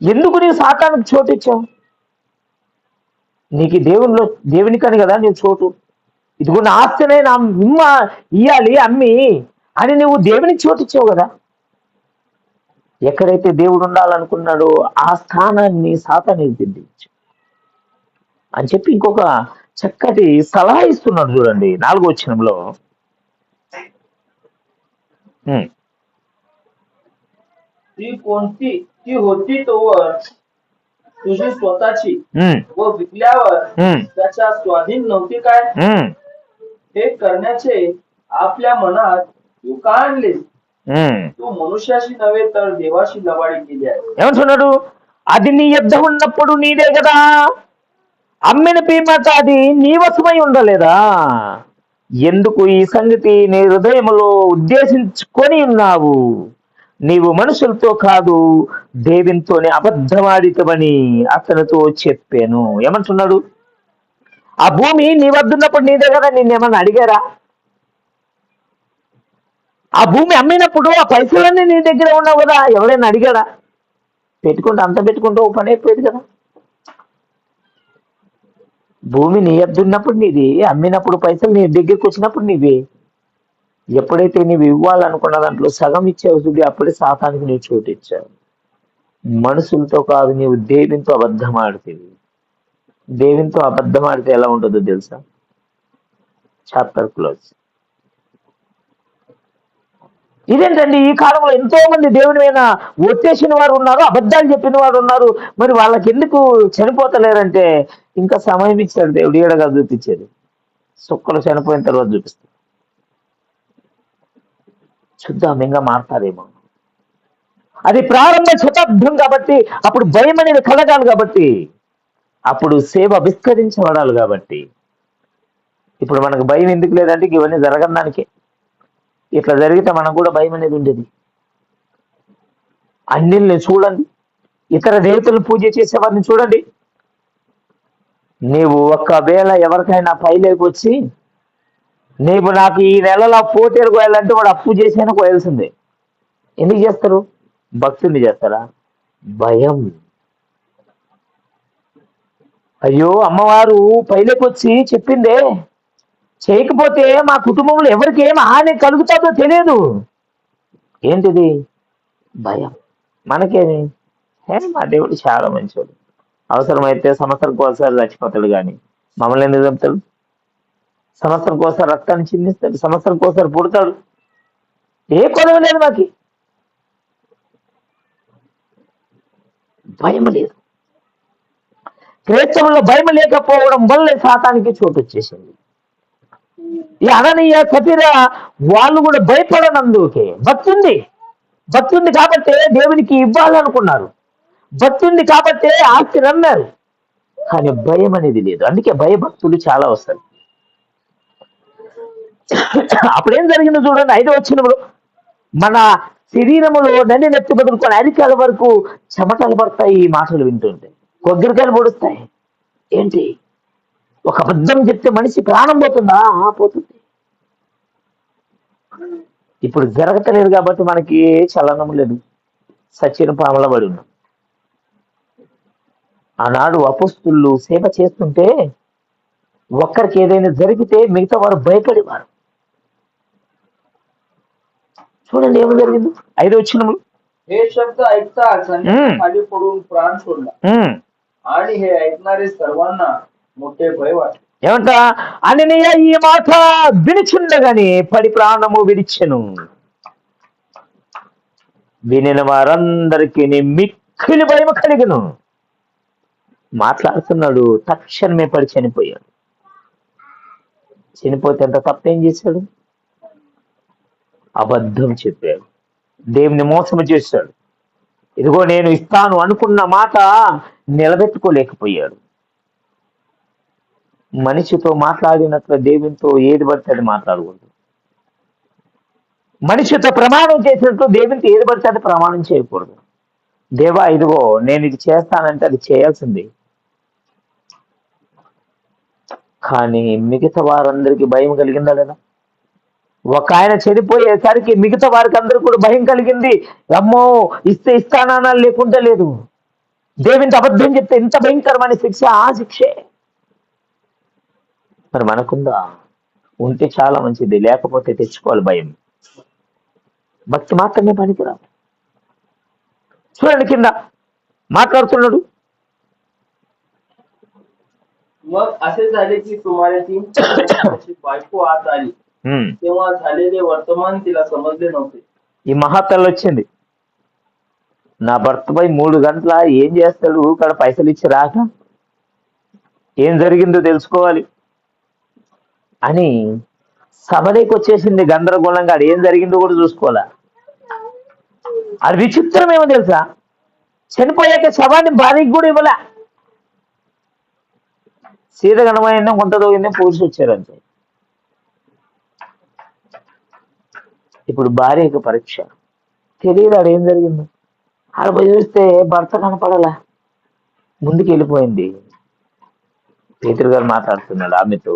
ఎందుకు నీవు సాతానుకు చోటు ఇచ్చావు? నీకు దేవునికని కదా నీవు చోటు. ఇదిగో నా ఆస్తినే నా ఇయ్యాలి అమ్మి అని నువ్వు దేవునికి చోటు ఇచ్చావు కదా. ఎక్కడైతే దేవుడు ఉండాలనుకున్నాడో ఆ స్థానాన్ని సాతానికి దిద్దించు అని చెప్పి ఇంకొక చక్కటి సలహా ఇస్తున్నాడు. చూడండి 4వ వచనంలో. ती कोणती ती होती तोवर तुझी स्वतःची व विकल्यावर त्याच्या स्वाधीन नव्हती काय? हे करण्याचे आपल्या मनात तू का आणलेस? तू मनुष्याशी नव्हे तर देवाशी लबाडी केली आहे. ఏమంటున్నాడు? అది నీ యొద్ద ఉన్నప్పుడు నీదే కదా, అమ్మిన పీమట అది నీ వశమై ఉండలేదా? ఎందుకు ఈ సంగతి నీ హృదయములో ఉద్దేశించుకొని ఉన్నావు? నీవు మనుషులతో కాదు దేవునితోనే అబద్ధమాడితవని అతనితో చెప్పాను. ఏమంటున్నాడు? ఆ భూమి నీ వద్ద ఉన్నప్పుడు నీదే కదా, నిన్నేమన్నా అడిగారా? ఆ భూమి అమ్మినప్పుడు ఆ పైసలన్నీ నీ దగ్గర ఉన్నావు కదా, ఎవరైనా అడిగాడా? పెట్టుకుంటే అంత పెట్టుకుంటే ఓ పని అయిపోయేది కదా. భూమి నీ ఎద్దున్నప్పుడు నీది, అమ్మినప్పుడు పైసలు నీ దగ్గరికి వచ్చినప్పుడు నీవి. ఎప్పుడైతే నీవు ఇవ్వాలనుకున్న దాంట్లో సగం ఇచ్చావు చూడు, అప్పుడే సాతానికి నీవు చోటు ఇచ్చావు. మనుషులతో కాదు, నీవు దేవునితో అబద్ధం ఆడుతేవి. దేవునితో అబద్ధం ఆడితే ఎలా ఉంటుందో తెలుసా? Chapter close. ఇదేంటండి, ఈ కాలంలో ఎంతో మంది దేవుని మీద ఒట్టేసిన వారు ఉన్నారు, అబద్ధాలు చెప్పిన వారు ఉన్నారు. మరి వాళ్ళకి ఎందుకు చనిపోతలేరంటే, ఇంకా సమయం ఇచ్చాడు దేవుడు, ఏడగా చూపించేది. సుక్కలు చనిపోయిన తర్వాత చూపిస్తాడు. చూద్దాం, ఇంకా మారుతారేమో. అది ప్రారంభ శతాబ్దం కాబట్టి అప్పుడు భయం అనేది కలగాలి, కాబట్టి అప్పుడు సేవ విస్తరించబడాలి. కాబట్టి ఇప్పుడు మనకు భయం ఎందుకు లేదంటే ఇవన్నీ జరగని దానికే. ఇట్లా జరిగితే మనకు కూడా భయం అనేది ఉండేది. అన్నిల్ని చూడండి, ఇతర దేవతలను పూజ చేసేవారిని చూడండి. నీవు ఒక్కవేళ ఎవరికైనా పైలోకి వచ్చి నీవు నాకు ఈ నెలలో పోటీలు కోయాలంటే వాడు అప్పు చేసైనా కోయాల్సిందే. ఎందుకు చేస్తారు? భక్తుని చేస్తారా? భయం. అయ్యో, అమ్మవారు పైలోకి వచ్చి చెప్పిందే, చేయకపోతే మా కుటుంబంలో ఎవరికి ఏం హాని కలుగుతుందో తెలియదు. ఏంటిది? భయం. మనకేమి? మా దేవుడు చాలా మంచివాడు, అవసరమైతే సంవత్సరంకి ఒకసారి చచ్చిపోతాడు, కానీ మమ్మల్ని ఎందుకు చంపుతాడు? సంవత్సరంకి ఒకసారి రక్తాన్ని చిందిస్తాడు, సంవత్సరంకి ఒకసారి పుడతాడు. ఏ కొదవ లేదు మాకి. భయం లేదు. క్రైస్తవుల్లో భయం లేకపోవడం వల్లే సాతానికి చోటు వచ్చేసింది. ఈ అననీయ సఫీరా వాళ్ళు కూడా భయపడనందుకే. భక్తుంది కాబట్టి దేవునికి ఇవ్వాలనుకున్నారు, భక్తుంది కాబట్టి ఆస్తి అన్నారు, కానీ భయం అనేది లేదు. అందుకే భయభక్తులు చాలా వస్తారు. అప్పుడేం జరిగిందో చూడండి, 5వ వచనంలో, మన శరీరములో నన్ను నెత్తి బదులుకొని అరికాల వరకు చెమటలు పడతాయి. ఈ మాటలు వింటుంటే కొబ్బరికాయలు పొడుస్తాయి. ఏంటి? ఒక అబద్ధం చెప్తే మనిషి ప్రాణం పోతుందా? పోతుంది. ఇప్పుడు జరగతలేదు కాబట్టి మనకి చలనం లేదు, సచిన పాముల పడి ఉన్నాం. ఆనాడు అపొస్తలులు సేవ చేస్తుంటే ఒక్కరికి ఏదైనా జరిగితే మిగతా వారు భయపడేవారు. చూడండి ఏమి జరిగింది 5వ వచనంలో. हे शब्द ऐकताच अनेक खाली पडून प्राण सोडला आणि हे ऐकणारे सर्वांना मोठे भय वाटले. ఏమంట? అననీయ ఈ మాట వినిచుండగానే పడి ప్రాణము విడిచెను. వినిన వారందరికీ మిక్కిలి భయం కలిగను. మాట్లాడుతున్నాడు, తక్షణమే పడి చనిపోయాడు. చనిపోతే అంత తప్పేం చేశాడు? అబద్ధం చెప్పాడు, దేవుని మోసము చేశాడు. ఇదిగో నేను ఇస్తాను అనుకున్న మాట నిలబెట్టుకోలేకపోయాడు. మనిషితో మాట్లాడినట్లు దేవునితో ఏది పడితే అది మాట్లాడకూడదు. మనిషితో ప్రమాణం చేసినట్లు దేవునితో ఏది పడితే అది ప్రమాణం చేయకూడదు. దేవా ఇదిగో నేను ఇది చేస్తానంటే అది చేయాల్సింది. కానీ మిగతా వారందరికీ భయం కలిగిందా లేదా? ఒక ఆయన చనిపోయేసరికి మిగతా వారికి అందరూ కూడా భయం కలిగింది. అమ్మో, ఇస్తే ఇస్తానా లేకుంటే లేదు. దేవునితో అబద్ధం చెప్తే ఎంత భయంకరమైన శిక్ష, ఆ శిక్షే. మరి మనకుందా? ఉంటే చాలా మంచిది, లేకపోతే తెచ్చుకోవాలి భయం. భక్తి మాత్రమే పనికిరాదు. చూడండి కింద మాట్లాడుతున్నాడు. मग असे झाले की सुमारे 3 वर्षाची बायको आत आली. तेव्हा झालेले वर्तमान तिला समजले नव्हते. ఈ మహాతల్లి వచ్చింది, నా భర్తపై 3 గంటల ఏం చేస్తాడు, ఇక్కడ పైసలు ఇచ్చి రాక ఏం జరిగిందో తెలుసుకోవాలి అని సభలోకి వచ్చేసింది. గందరగోళంగా అది ఏం జరిగిందో కూడా చూసుకోవాలా. అది విచిత్రం ఏమో తెలుసా, చనిపోయాక శవాన్ని భార్యకి కూడా ఇవ్వలే. సీత గణమైన కొంత దోగిందే పోలీసు వచ్చారంతే. ఇప్పుడు భార్యకు పరీక్ష, తెలియదు ఆడ ఏం జరిగిందో. ఆడ పోయి చూస్తే భర్త కనపడలా, ముందుకు వెళ్ళిపోయింది. పేతురు గారు మాట్లాడుతున్నాడు ఆమెతో,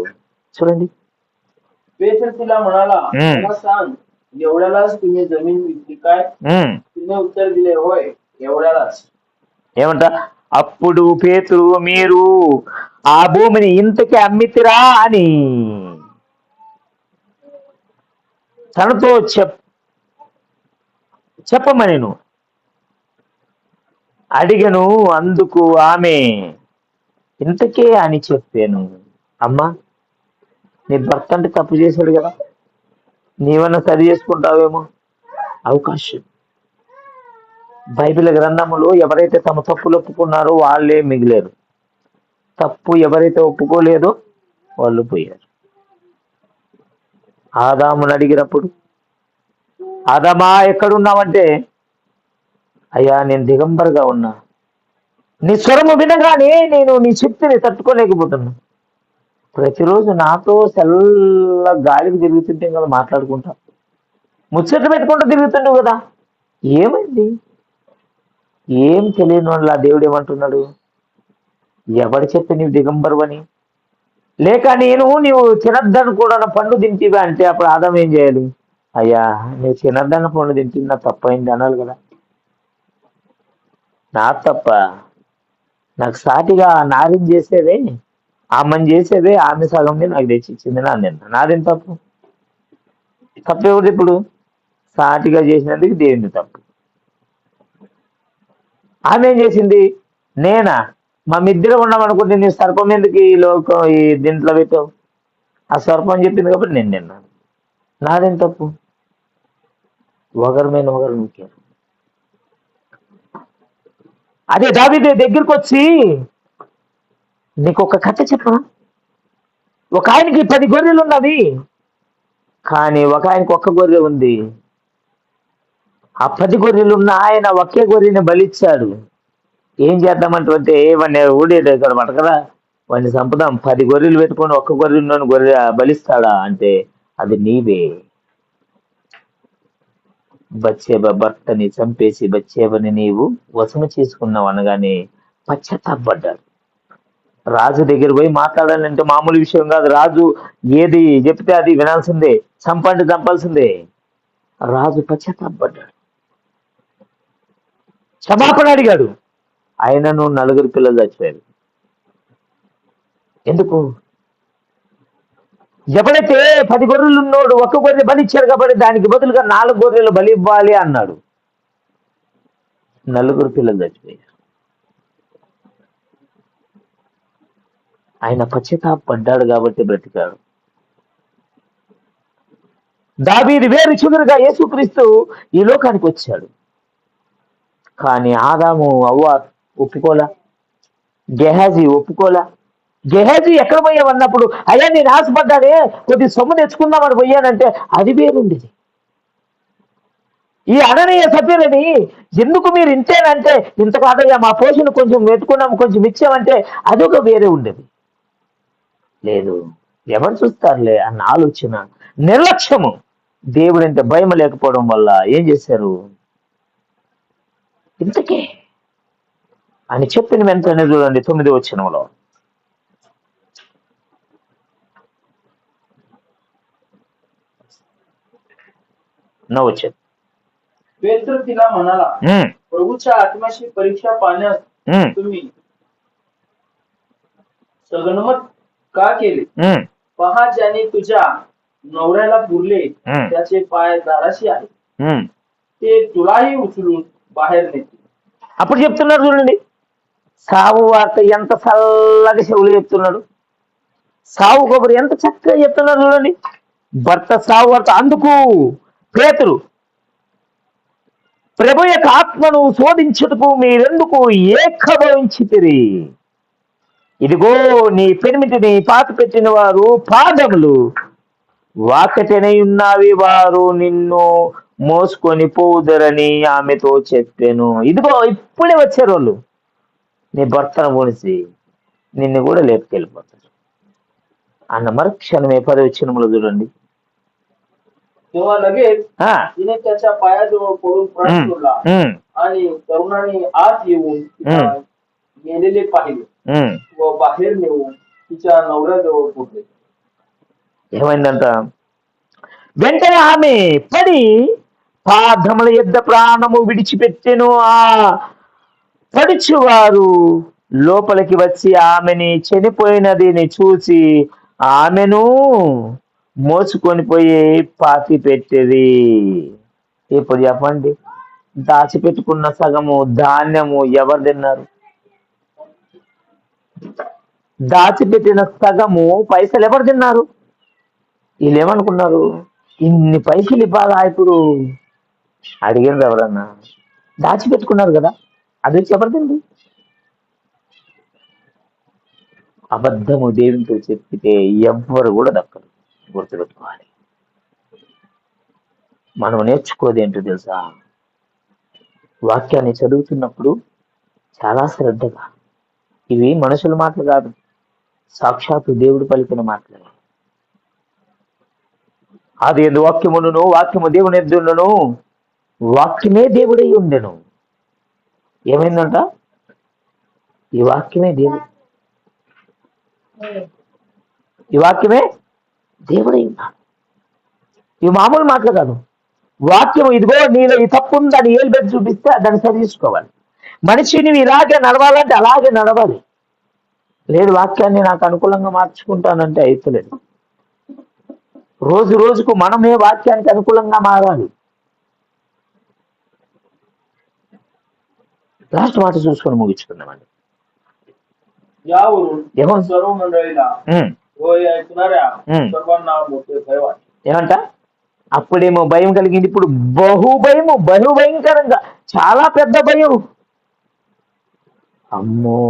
చూడండి. पेत्र तिला म्हणाला, मला सांग एवढ्यालाच तुम्ही जमीन विकली काय? तिने उत्तर दिले, होय एवढ्यालाच. ఏమంట? అప్పుడు పేతురు, మీరు ఆ భూమిని ఇంతకి అమ్మితిరా అని తనతో చెప్పమనేను అడిగను. అందుకు ఆమె ఇంతకే అని చెప్పాను. అమ్మా, నీ భర్త అంటే తప్పు చేశాడు కదా, నీవన్నా సరి చేసుకుంటావేమో. అవకాశం. బైబిల్ గ్రంథములో ఎవరైతే తమ తప్పులు ఒప్పుకున్నారో వాళ్ళే మిగిలేరు, తప్పు ఎవరైతే ఒప్పుకోలేదో వాళ్ళు పోయారు. ఆదామును అడిగినప్పుడు, ఆదామా ఎక్కడున్నావంటే, అయ్యా నేను దిగంబరగా ఉన్నా, నీ స్వరము వినగానే నేను నీ శక్తిని తట్టుకోలేకపోతున్నా. ప్రతిరోజు నాతో చల్ల గాలికి తిరుగుతుంటే కదా మాట్లాడుకుంటా, ముచ్చట పెట్టుకుంటూ తిరుగుతుంటావు కదా, ఏమైంది? ఏం తెలియని వాళ్ళ దేవుడు ఏమంటున్నాడు? ఎవడు చెప్పి నీవు దిగంబరువని? లేక నీవు తినద్దనుకూడన పండు తింటివా అంటే అప్పుడు ఆదాం ఏం చేయాలి? అయ్యా నువ్వు తినద్దన్న పండు తింటుంది, నా తప్పైంది అనాలి కదా. నా తప్ప? నాకు సాటిగా నారిని చేసేదే, ఆమెను చేసేదే, ఆమె సగంని నాకు తెచ్చిచ్చింది, నాదేం తప్పు? తప్పేవుడు ఇప్పుడు? సాటిగా చేసినందుకు దేవుని తప్పు. ఆమె ఏం చేసింది? నేనా? మా మిద్దెలో ఉన్నాం అనుకుంటే నీ సర్పం ఎందుకు ఈ దీంట్లో పెట్టావు? ఆ సర్పం చెప్పింది కాబట్టి నేను తిన్నాను, నాదేం తప్పు? ఒకరి మీద ఒకరు ముఖ్యం. అదే దావీదు దగ్గరికి వచ్చి, నీకు ఒక కథ చెప్పనా? ఒక ఆయనకి 10 గొర్రెలు ఉన్నవి, కానీ ఒక ఆయనకి ఒక్క గొర్రె ఉంది. ఆ 10 గొర్రెలు ఉన్న ఆయన ఒకే గొర్రెని బలిచ్చాడు. ఏం చేద్దామంటే వాడిని ఊడేది ఇక్కడ పట్టకదా, వాడిని చంపుదాం, 10 గొర్రెలు పెట్టుకొని ఒక్క గొర్రెలను గొర్రె బలిస్తాడా అంటే అది నీవే. బత్షెబ భర్తని చంపేసి బత్షెబని నీవు వశము చేసుకున్నావు అనగానే పశ్చాత్తాపడ్డాడు. రాజు దగ్గర పోయి మాట్లాడాలంటే మామూలు విషయం కాదు. రాజు ఏది చెప్తే అది వినాల్సిందే, చంపాల్సిందే. రాజు పశ్చాత్తాపడ్డాడు, క్షమాపణ అడిగాడు. ఆయనను 4 పిల్లలు చచ్చిపోయారు. ఎందుకు? ఎప్పుడైతే 10 గొర్రెలు ఉన్నోడు ఒక్క గొర్రె బలి ఇచ్చాడు కాబట్టి దానికి బదులుగా 4 గొర్రెలు బలి ఇవ్వాలి అన్నాడు. 4 పిల్లలు చచ్చిపోయారు. ఆయన పశ్చాత్తాపడ్డాడు కాబట్టి బ్రతికాడు. దావీదు వేరు చిగురుగా యేసుక్రీస్తు ఈ లోకానికి వచ్చాడు. కానీ ఆదాము అవ్వ ఒప్పుకోలా, గెహాజీ ఒప్పుకోలా. గెహాజీ ఎక్కడ పోయావన్నప్పుడు, అయ్యా నేను ఆశపడ్డానే కొద్ది సొమ్ము తెచ్చుకుందామని పోయానంటే అది వేరుండేది. ఈ అననీయ సభ్యులని ఎందుకు మీరు ఇంతేనంటే, ఇంత కాదయ్యా మా పోషణ కొంచెం పెట్టుకున్నాం, కొంచెం ఇచ్చామంటే అదొక వేరే ఉండేది. లేదు, ఎవరు చూస్తారులే అన్న ఆలోచన, నిర్లక్ష్యము, దేవుడంటే భయం లేకపోవడం వల్ల ఏం చేశారు? ఇంతకే అని చెప్పిన వెంటనే చూడండి 9వ వచనంలో, వచ్చేది पेत्र तिला म्हणाला, प्रभूच्या आत्म्याची परीक्षा पाहण्यास तुम्ही संगनमत का केले? पहा, ज्याने तुझ्या नवऱ्याला पुरले त्याचे पाय दाराशी आहेत, ते तुलाही उचलून बाहेर नेतील. అప్పుడు చెప్తున్నాడు చూడండి, సావు వార్త ఎంత చల్లగా చెవులు చెప్తున్నాడు, సావు కబురు ఎంత చక్కగా చెప్తున్నాడు చూడండి. భర్త సావు వార్త. అందుకు పేతురు, ప్రభు యొక్క ఆత్మను శోధించుటకు మీరెందుకు ఏకభవించితిరి? ఇదిగో నీ పెనిమిటిని పాత పెట్టిన వారు పాదములు వాకటనై ఉన్నవి, వారు నిన్ను మోసుకొని పోవుదరని ఆమెతో చెప్పాను. ఇదిగో ఇప్పుడే వచ్చారు వాళ్ళు, నీ భర్తను పోనిసి నిన్ను కూడా లేపుకెళ్ళిపోతారు అన్న మరుక్షణమే 10వ వచనంలో చూడండి. तेव्हा लगेच तिने त्याच्या पायाजवळ पडून प्राण सोडला आणि तरुणाने आत येऊन गेलेले पाहिले व बाहेर नेऊन तिच्या नवऱ्याजवळ पुरले. ఏమైందంట? వెంటనే ఆమె పడి పాదముల యొద్ద ప్రాణము విడిచిపెట్టెను. ఆ పడుచువారు లోపలికి వచ్చి ఆమెని చనిపోయినదిని చూసి ఆమెను మోసుకొని పోయి పాతి పెట్టేది. ఇప్పుడు చెప్పండి, దాచిపెట్టుకున్న సగము ధాన్యము ఎవరు తిన్నారు? దాచిపెట్టిన సగము పైసలు ఎవరు తిన్నారు? వీళ్ళు ఏమనుకున్నారు, ఇన్ని పైసలు ఇవ్వాలా ఇప్పుడు? అడిగింది ఎవరన్నా? దాచిపెట్టుకున్నారు కదా, అది వచ్చి ఎవరు తింది? అబద్ధము దేవునితో చెప్పితే ఎవ్వరు కూడా దక్కరు. గుర్తుపెట్టుకోవాలి. మనం నేర్చుకోది ఏంటో తెలుసా? వాక్యాన్ని చదువుతున్నప్పుడు చాలా శ్రద్ధగా, ఇవి మనుషుల మాటలు కాదు, సాక్షాత్తు దేవుడు పలికిన మాటలు. అది ఎందు వాక్యమును, వాక్యము దేవుని ఎద్దును, వాక్యమే దేవుడై ఉండెను. ఏమైందంట? ఈ వాక్యమే దేవుడు, ఈ వాక్యమే దేవుడై ఉన్నాడు. ఇవి మామూలు మాటలు కాదు. వాక్యం ఇదిగో నీలో ఈ తప్పు ఉందని ఏలు పెట్టి చూపిస్తే దాన్ని సరిచేసుకోవాలి. మనిషి నువ్వు ఇలాగే నడవాలంటే అలాగే నడవాలి. లేదు వాక్యాన్ని నాకు అనుకూలంగా మార్చుకుంటానంటే అయితలేదు. రోజు రోజుకు మనమే వాక్యానికి అనుకూలంగా మారాలి. లాస్ట్ మాట చూసుకొని ముగించుకుందామండి. यावरून यहोवा सर्व मंडळीला ऐकणाऱ्या सर्वांना मोठे भय वाटले. ఏమంట? అప్పుడేమో భయం కలిగింది, ఇప్పుడు బహుభయము, బహుభయంకరంగా, చాలా పెద్ద భయం. అమ్మో,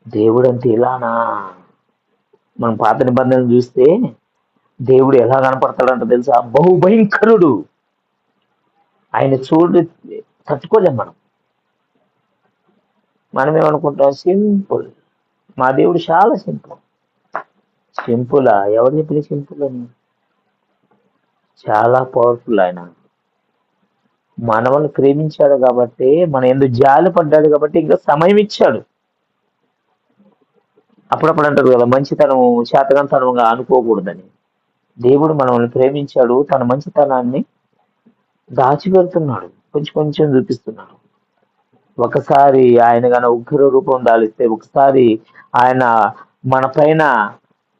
దేవుడు అంటే ఇలానా? మనం పాత నిబంధనలు చూస్తే దేవుడు ఎలా కనపడతాడంట తెలుసా? బహుభయంకరుడు. ఆయన చూడు తట్టుకోలేం మనం. మనం ఏమనుకుంటాం? సింపుల్. మా దేవుడు చాలా సింపుల్. సింపులా? ఎవరు చెప్పిన సింపుల్ అని? చాలా పవర్ఫుల్. ఆయన మనల్ని ప్రేమించాడు కాబట్టి, మన ఎందుకు జాలి పడ్డాడు కాబట్టి ఇంకా సమయం ఇచ్చాడు. అప్పుడప్పుడు అంటారు కదా, మంచితనం శాతకంతనంగా అనుకోకూడదని. దేవుడు మనల్ని ప్రేమించాడు, తన మంచితనాన్ని దాచిపెడుతున్నాడు, కొంచెం కొంచెం చూపిస్తున్నాడు. ఒకసారి ఆయన గన ఉగ్ర రూపం దాలిస్తే, ఒకసారి ఆయన మన పైన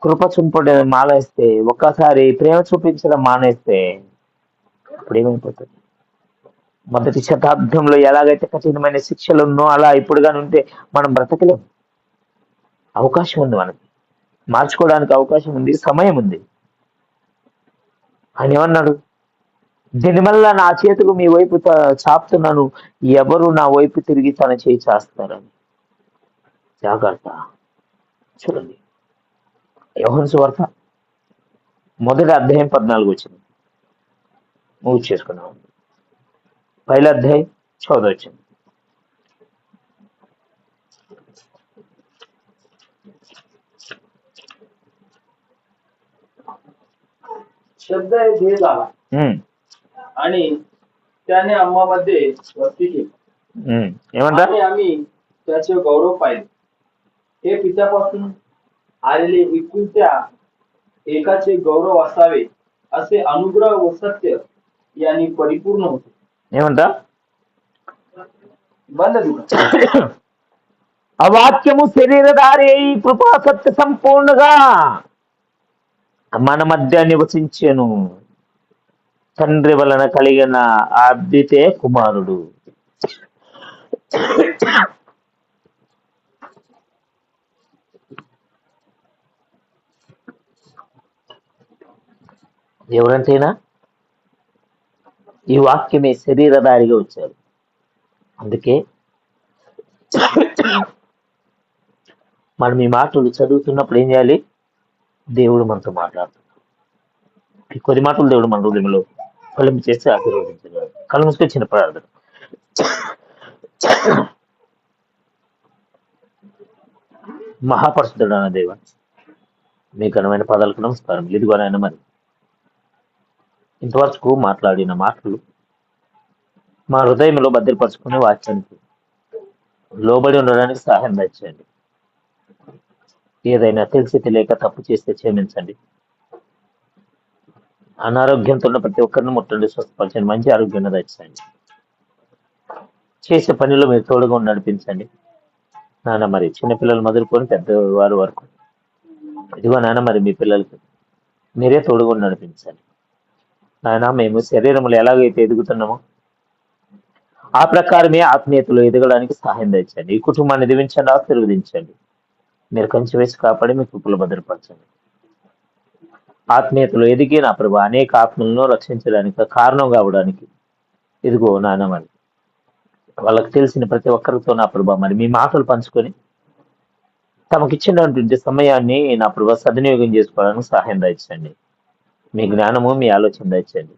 కృప చూపడం మానేస్తే, ఒక్కసారి ప్రేమ చూపించడం మానేస్తే అప్పుడు ఏమైపోతుంది? మొదటి శతాబ్దంలో ఎలాగైతే కఠినమైన శిక్షలు ఉన్నో అలా ఇప్పుడు కానీ ఉంటే మనం బ్రతకలేం. అవకాశం ఉంది, మనకి మార్చుకోవడానికి అవకాశం ఉంది, సమయం ఉంది. ఆయన ఏమన్నాడు? దీనివల్ల నా చేతులు మీ వైపు చాపుతున్నాను, ఎవరు నా వైపు తిరిగి తన చేయి చేస్తారని. జాగ్రత్త. చూడండి, యోహాను సువార్త 1వ అధ్యాయం 14 వచ్చింది. మూవ్ చేసుకున్నాం. 1వ అధ్యాయం 14 వచ్చింది. शब्द हे झाला आणि त्याने आम्हामध्ये वस्ती केली ఏమంటా? आणि आम्ही त्याचे गौरव पाहिले. हे पित्यापासून आलेले एकुलत्या एकाचे गौरव असावे असे अनुग्रह व सत्य यांनी परिपूर्ण होते. ఏమంటా? बंद दिला. ఆ వాక్యము శరీరధారి అయి కృపా సత్య సంపూర్ణగా మన మధ్య నివసించెను. తండ్రి వలన కలిగిన అద్వితే కుమారుడు. ఎవరంటేనా ఈ వాక్యమే శరీరధారిగా వచ్చారు. అందుకే మనం ఈ మాటలు చదువుతున్నప్పుడు ఏం చేయాలి? దేవుడు మనతో మాట్లాడుతున్నాడు. ఈ కొద్ది మాటలు దేవుడు మన హృదయంలో ఫలింపు చేస్తే ఆశీర్వదించాడు. కళ్ళు మూసుకొచ్చిన ప్రార్థన. మహాపరిశుద్ధుడైన దేవ, మీ ఘనమైన పదాలకు నమస్కారం. ఇదిగోనైనా మరి ఇంతవరకు మాట్లాడిన మాటలు మా హృదయంలో భద్రపరుచుకునే వాక్యానికి లోబడి ఉండడానికి సహాయం దయచేయండి. ఏదైనా తెలిసి తెలియక తప్పు చేస్తే క్షమించండి. అనారోగ్యంతో ఉన్న ప్రతి ఒక్కరిని ముట్టండి, స్వస్థపరచండి, మంచి ఆరోగ్యాన్ని దయచేయండి. చేసే పనిలో మీరు తోడుగా ఉండి నడిపించండి నాన్న. మరి చిన్నపిల్లలు మొదలుకొని పెద్దవారి వరకు ఇదిగో నాన్న, మరి మీ పిల్లలకి మీరే తోడుగా ఉండి నడిపించండి నాయన. మేము శరీరంలో ఎలాగైతే ఎదుగుతున్నామో ఆ ప్రకారమే ఆత్మీయతలో ఎదగడానికి సహాయం తెచ్చండి. ఈ కుటుంబాన్ని దీవించండి, ఆశీర్వదించండి. మీరు కంచి వేసి కాపాడి మీ కృపలో భద్రపరచండి. ఆత్మీయతలో ఎదిగి నా ప్రభు అనేక ఆత్మలను రక్షించడానికి కారణం కావడానికి ఇదిగో నాన్న, మరి వాళ్ళకి తెలిసిన ప్రతి ఒక్కరితో నా ప్రభు మరి మీ మాటలు పంచుకొని తమకిచ్చినటువంటి సమయాన్ని నా ప్రభు సద్వినియోగం చేసుకోవడానికి సహాయం దయచండి. మీ జ్ఞానము, మీ ఆలోచన దయచండి.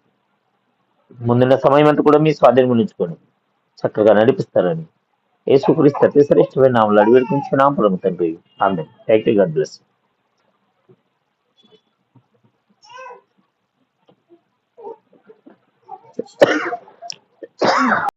ముందున్న సమయం అంతా కూడా మీ స్వాధీనం ఉంచుకొని చక్కగా నడిపిస్తారని యేసుక్రీస్తు అతి శ్రేష్టమైన నామములో అడిగి వేడుకుంటున్నాం పరమ తండ్రి. Amen. Thank you. God bless.